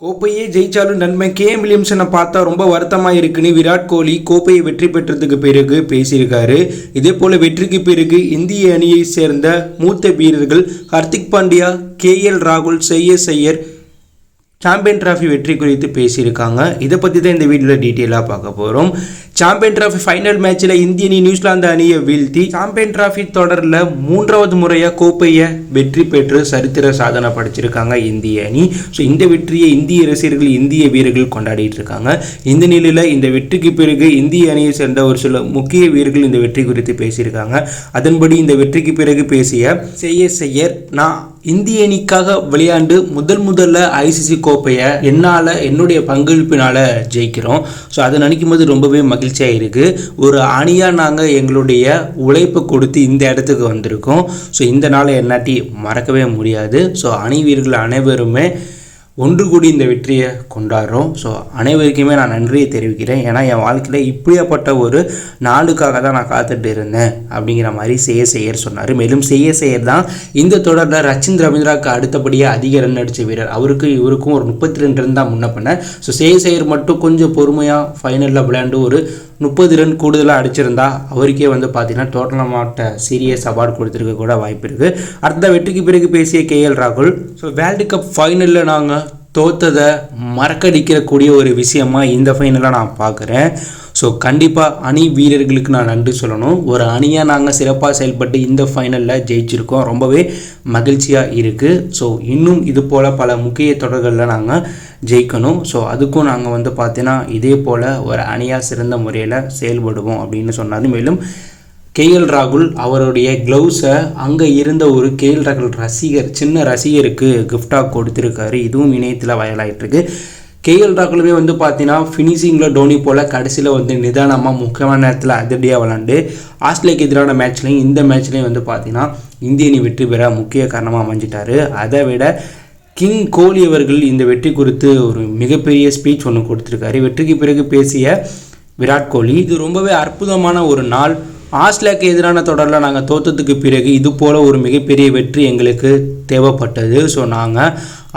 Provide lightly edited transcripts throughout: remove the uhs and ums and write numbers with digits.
கோப்பையே ஜெயிச்சாலும் நன்மை கேஎம் வில்லியம்சனை பார்த்தா ரொம்ப வருத்தமாக இருக்குன்னு விராட் கோலி கோப்பையை வெற்றி பெற்றதுக்கு பிறகு பேசியிருக்காரு. இதே போல் வெற்றிக்கு பிறகு இந்திய அணியை சேர்ந்த மூத்த வீரர்கள் ஹர்திக் பாண்டியா, கேஎல் ராகுல், ஸ்ரேயஸ் ஐயர் சாம்பியன் டிராஃபி வெற்றி குறித்து பேசியிருக்காங்க. இதை பற்றி தான் இந்த வீடியோவில் டீட்டெயிலாக பார்க்க போகிறோம். சாம்பியன் டிராஃபி ஃபைனல் மேட்ச்சில் இந்திய அணி நியூசிலாந்து அணியை வீழ்த்தி சாம்பியன் டிராஃபி தொடரில் 3வது முறையாக கோப்பையை வெற்றி பெற்று சரித்திர சாதனை படைச்சிருக்காங்க இந்திய அணி. ஸோ இந்த வெற்றியை இந்திய ரசிகர்கள், இந்திய வீரர்கள் கொண்டாடிட்டு இருக்காங்க. இந்த நிலையில் இந்த வெற்றிக்கு பிறகு இந்திய அணியை சேர்ந்த ஒரு சில முக்கிய வீரர்கள் இந்த வெற்றி குறித்து பேசியிருக்காங்க. அதன்படி இந்த வெற்றிக்கு பிறகு பேசிய ஸ்ரேயஸ் ஐயர், நான் இந்திய அணிக்காக விளையாண்டு முதல்ல ஐசிசி கோப்பையை என்னுடைய பங்களிப்பினால் ஜெயிக்கிறோம். ஸோ அதை நினைக்கும் போது ரொம்பவே மகிழ்ச்சியாக இருக்குது. ஒரு அணியாக நாங்கள் எங்களுடைய உழைப்பை கொடுத்து இந்த இடத்துக்கு வந்திருக்கோம். ஸோ இந்த நாளை என்னாட்டி மறக்கவே முடியாது. ஸோ அணி வீரர்கள் அனைவருமே ஒன்று கூடி இந்த வெற்றியை கொண்டாடுறோம். ஸோ அனைவருக்குமே நான் நன்றியை தெரிவிக்கிறேன். ஏன்னா என் வாழ்க்கையில் இப்படியாப்பட்ட ஒரு நாளுக்காக தான் நான் காத்துட்டு இருந்தேன் அப்படிங்கிற மாதிரி ஸ்ரேயஸ் ஐயர் சொன்னார். மேலும் ஸ்ரேயஸ் ஐயர் தான் இந்த தொடரில் ரச்சின் ரவீந்திராவுக்கு அடுத்தபடியாக அதிக ரன் அடித்த வீரர். இவருக்கும் ஒரு 32 ரன் தான் முன்ன பண்ண. ஸோ ஸ்ரேயஸ் ஐயர் மட்டும் கொஞ்சம் பொறுமையாக ஃபைனலில் விளையாண்டு ஒரு 30 ரன் கூடுதலாக அடிச்சிருந்தா அவருக்கே பார்த்தீங்கன்னா டோட்டலமாட்ட சீரியஸ் அவார்டு கொடுத்துருக்க கூட வாய்ப்பு இருக்குது. அடுத்த வெற்றிக்கு பிறகு பேசிய கேஎல் ராகுல், ஸோ வேர்ல்டு கப் ஃபைனலில் நாங்கள் தோற்றதை மறக்கடிக்கக்கூடிய ஒரு விஷயமா இந்த ஃபைனலாக நான் பார்க்குறேன். ஸோ கண்டிப்பாக அணி வீரர்களுக்கு நான் நன்றி சொல்லணும். ஒரு அணியாக நாங்கள் சிறப்பாக செயல்பட்டு இந்த ஃபைனலில் ஜெயிச்சிருக்கோம். ரொம்பவே மகிழ்ச்சியாக இருக்குது. ஸோ இன்னும் இது போல் பல முக்கிய தொடர்களில் நாங்கள் ஜெயிக்கணும். ஸோ அதுக்கும் நாங்கள் பார்த்தீங்கன்னா இதே போல் ஒரு அணியாக சிறந்த முறையில் செயல்படுவோம் அப்படின்னு சொன்னார். மேலும் கேஎல் ராகுல் அவருடைய க்ளவுஸை அங்கே இருந்த ஒரு கேஎல் ராகுல் சின்ன ரசிகருக்கு கிஃப்டாக கொடுத்துருக்காரு. இதுவும் இணையத்தில் வைரலாகிட்டுருக்கு. கேஎல் ராகுலுமே பார்த்தீங்கன்னா ஃபினிஷிங்கில் டோனி போல் கடைசியில் நிதானமாக முக்கியமான நேரத்தில் அதிரடியாக விளாண்டு ஆஸ்திரேலியாவுக்கு எதிரான மேட்ச்லையும் இந்த மேட்ச்லேயும் பார்த்தீங்கன்னா இந்திய அணி வெற்றி பெற முக்கிய காரணமாக அமைஞ்சிட்டாரு. அதை விட கிங் கோலி அவர்கள் இந்த வெற்றி குறித்து ஒரு மிகப்பெரிய ஸ்பீச் ஒன்று கொடுத்துருக்காரு. வெற்றிக்கு பிறகு பேசிய விராட் கோலி, இது ரொம்பவே அற்புதமான ஒரு நாள். ஆஸ்திரேலியாவுக்கு எதிரான தொடரில் நாங்கள் தோற்றத்துக்கு பிறகு இது போல் ஒரு மிகப்பெரிய வெற்றி எங்களுக்கு தேவைப்பட்டது. ஸோ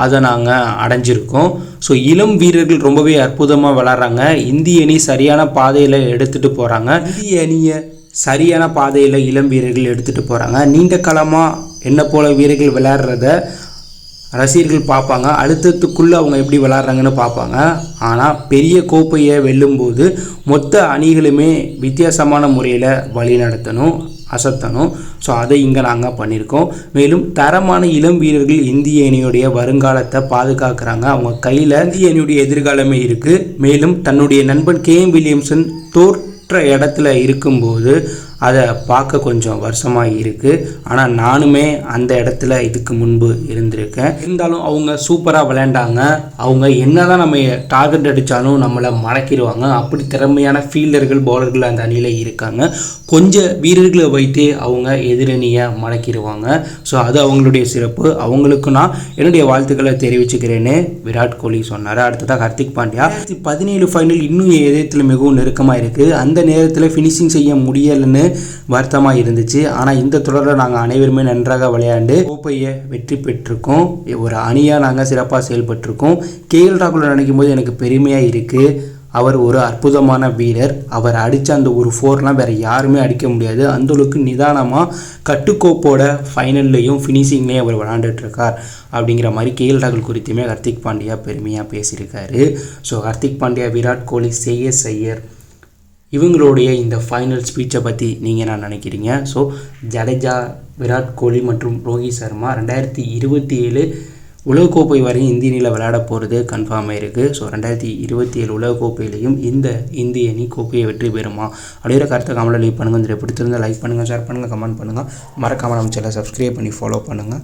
அதை நாங்கள் அடைஞ்சிருக்கோம். ஸோ இளம் வீரர்கள் ரொம்பவே அற்புதமாக விளாட்றாங்க. இந்திய அணி சரியான பாதையில் எடுத்துகிட்டு போகிறாங்க. இந்திய அணியை சரியான பாதையில் இளம் வீரர்கள் எடுத்துகிட்டு போகிறாங்க. நீண்ட காலமாக என்ன போல் வீரர்கள் விளையாடுறத ரசிகர்கள் பார்ப்பாங்க. அழுத்தத்துக்குள்ளே அவங்க எப்படி விளாட்றாங்கன்னு பார்ப்பாங்க. ஆனால் பெரிய கோப்பையை வெல்லும்போது மொத்த அணிகளுமே வித்தியாசமான முறையில் வழி நடத்தணும், அசத்தணும். ஸோ அதை இங்கே நாங்கள் பண்ணியிருக்கோம். மேலும் தரமான இளம் வீரர்கள் இந்திய அணியுடைய வருங்காலத்தை பாதுகாக்கிறாங்க. அவங்க கையில் இந்திய அணியுடைய எதிர்காலமே இருக்குது. மேலும் தன்னுடைய நண்பன் கேஎம் வில்லியம்சன் தோற்ற இடத்துல இருக்கும்போது அதை பார்க்க கொஞ்சம் வருஷமாக இருக்குது. ஆனால் நானுமே அந்த இடத்துல இதுக்கு முன்பு இருந்திருக்கேன். இருந்தாலும் அவங்க சூப்பராக விளையாண்டாங்க. அவங்க என்ன தான் நம்ம டார்கெட் அடித்தாலும் நம்மளை மடக்கிடுவாங்க. அப்படி திறமையான ஃபீல்டர்கள், பவுலர்கள் அந்த அணியில் இருக்காங்க. கொஞ்சம் வீரர்களை வைத்தே அவங்க எதிரணியை மடக்கிடுவாங்க. ஸோ அது அவங்களுடைய சிறப்பு. அவங்களுக்கு நான் என்னுடைய வாழ்த்துக்களை தெரிவிச்சுக்கிறேன்னு விராட் கோலி சொன்னார். அடுத்ததாக ஹர்திக் பாண்டியா, 2017 ஃபைனல் இன்னும் இதயத்தில் மிகவும் நெருக்கமாக இருக்குது. அந்த நேரத்தில் ஃபினிஷிங் செய்ய முடியலைன்னு வருத்தமாக இருந்துச்சு. ஆனால் இந்த தொடரில் நாங்கள் அனைவருமே நன்றாக விளையாண்டு கோப்பையை வெற்றி பெற்றிருக்கோம். ஒரு அணியாக நாங்கள் சிறப்பாக செயல்பட்டிருக்கோம். கேஎல் ராகுல் நினைக்கும் போது எனக்கு பெருமையாக இருக்குது. அவர் ஒரு அற்புதமான வீரர். அவர் அடித்த அந்த ஒரு 4லாம் வேறு யாருமே அடிக்க முடியாது. அந்தளவுக்கு நிதானமாக கட்டுக்கோப்போட ஃபைனல்லையும் ஃபினிஷிங்லேயும் அவர் விளையாண்டுட்ருக்கார் அப்படிங்கிற மாதிரி கேஎல் ராகுல் குறித்துமே ஹர்திக் பாண்டியா பெருமையாக பேசியிருக்காரு. ஸோ ஹர்திக் பாண்டியா, விராட் கோலி, ஸ்ரேயஸ் ஐயர் இவங்களுடைய இந்த ஃபைனல் ஸ்பீச்சை பற்றி நீங்கள் என்ன நினைக்கிறீங்க? ஸோ ஜடேஜா, விராட் கோலி மற்றும் ரோஹித் சர்மா 2027 உலகக்கோப்பை வரையும் இந்திய அணியில் விளையாட போகிறது கன்ஃபார்ம் ஆகிருக்கு. ஸோ 2027 உலகக்கோப்பையிலையும் இந்த இந்திய அணி கோப்பையை வெற்றி பெறுமா அப்படிங்கிற கருத்தை கமெண்ட்டில் லீவ் பண்ணுங்கள். இந்த பிடித்திருந்தால் லைக் பண்ணுங்கள், ஷேர் பண்ணுங்கள், கமெண்ட் பண்ணுங்கள். மறக்காமல் நம்ம சேனலை சப்ஸ்கிரைப் பண்ணி ஃபாலோ பண்ணுங்கள்.